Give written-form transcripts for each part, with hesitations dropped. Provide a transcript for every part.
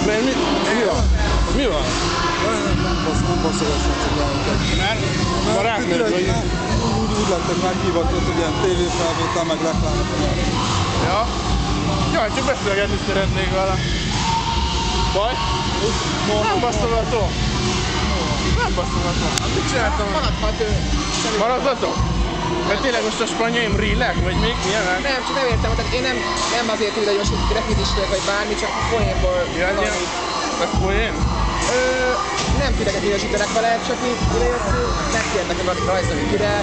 Mi van? Mi van? Nem baszogassam, csak elmondani. Mert barátnőd vagy? Úgy lettek meghivatott, hogy ilyen tévéfelvétel, meg reklámok. Ja? Jaj, csak beszélgetni szeretnék vele. Baj? Nem baszogató. Nem baszogató. Mit csináltam? Maradhatok? Mert tényleg most a spanyaim rílek, vagy még milyen? Nem, csak nem értem, tehát én nem azért ide, hogy most grafitis vagyok, vagy bármi, csak poénból valami. Ez poén? Nem titeket minősítenek vele, csak így idejöttünk, megkérnek meg rajzolni kire.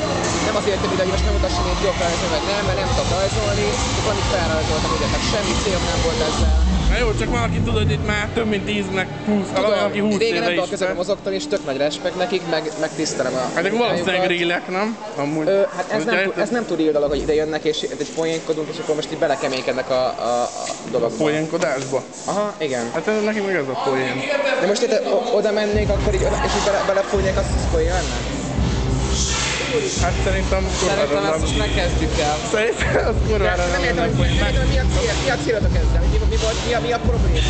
Nem azért jöttem ide, hogy most megmutassam, hogy tudok rajzolni, vagy nem, mert nem tudok rajzolni, csak valamit felrajzoltam, ugye, tehát semmi célom nem volt ezzel. Na jó, csak valaki tudod, hogy itt már több mint 10, meg 20, valaki 20 régen éve nem is. tudok közben mozogtam, és tök nagy respekt nekik, meg tisztelem a Hát akkor valószínűleg rílek, nem? Amúgy. Hát ez nem túl dolog, hogy ide jönnek, és egy poénkodunk, és akkor most így belekeménykednek a dologba. Poénkodásba? Aha, igen. Hát neki meg ez a poén. De most itt oda mennék, akkor így, és így belefújnék, az poén lenne? Hát szerintem Szerintem ezt most megkezdjük el. Szerintem az kurvára nem értem, hogy mi a célotok ezzel? Mi a probléma?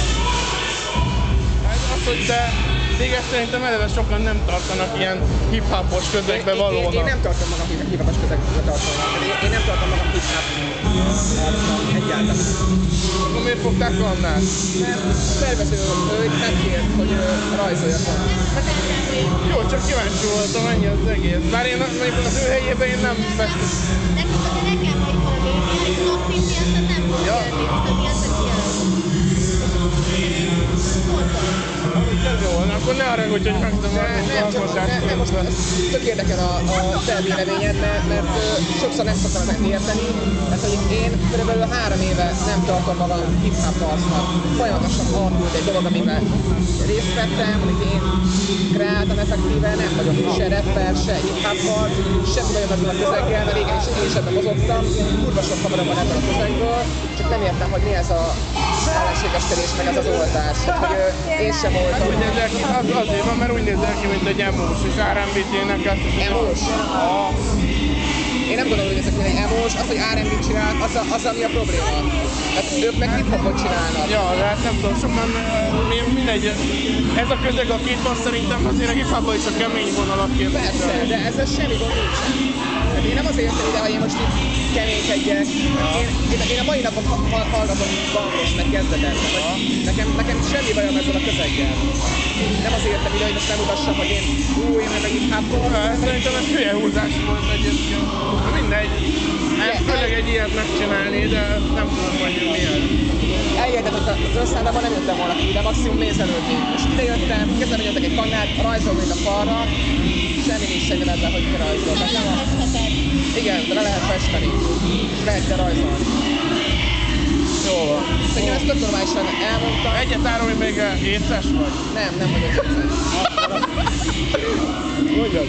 Hát az, hogy te téged szerintem eleve sokan nem tartanak ilyen hip-hopos közegbe valónak. Én nem tartom magam hip-hopos közegbe tartónak. Én nem tartom magam hip-hop egyáltalán. Akkor miért fogták annál? Mert a szervező hölgy megkért, hogy rajzoljak volna. Jó, csak kíváncsi voltam, ennyi az egész. Bár én mondjuk az ő helyében én nem festek. Nekünk azért nekem, hogy valami egy napig miatt nem fog jönni, miatt a kiadó. Ez jó, akkor ne haragudj, hogy Nem, most tök érdekel a te véleményed, mert sokszor nem szoktam ezeket érteni. Tehát, hogy én körülbelül 3 éve nem tartom magam hip-hop arcnak. Folyamatosan alakult egy dolog, amiben részt vettem, amit én kreáltam effektíve, nem vagyok se rapper, se hip-hop arc, sem vagyok azon a közeggel, mert régen is én sem mozogtam. Kurva sok haverom van ebből a közegből, csak nem értem, hogy mi ez a ellenségeskedés, meg ez az oldás. Hogy én sem voltam. Azért van, mert úgy nézel ki, mint egy emós, és R&B-t énekel. Emós? Én nem gondolom, hogy ezek egy emós, az, hogy R&B-t csinál, az ami a probléma. Hát ők meg hip-hopot csinálnak. Ja, de hát nem tudom, sokan mindegy. Ez a közeg a két van szerintem azért a hip-hopban is a kemény vonalat képvisel. Persze, de ezzel semmi gond nincsen. Hát én nem azért jöttem ide, hogy én most itt keménykedjek. Én a mai napon hallgatom Bangos, meg kezdetet. Nekem semmi bajom ezzel a közeggel. Nem azért jöttem ide, hogy most megmutassam, hogy én én meg hip-hopon. Szerintem ez hülye húzás volt egyébként. Mindegy. Főleg egy ilyet megcsinálni, de nem tudom, hogy miért. Eljöttem, hogy az összeállában nem jöttem volna ki, de maximum nézelődni. És ide jöttem, kezdem nyomtak egy kannát, rajzolni a falra, semmi nincs segít ezzel, hogy ki rajzol. Igen, de le lehet festeni, és lehet ide rajzolni. Jó van. Szerintem ezt tök normálisan elmondtam. Egyet árulj még éces vagy? Nem vagyok éces. Mondjad.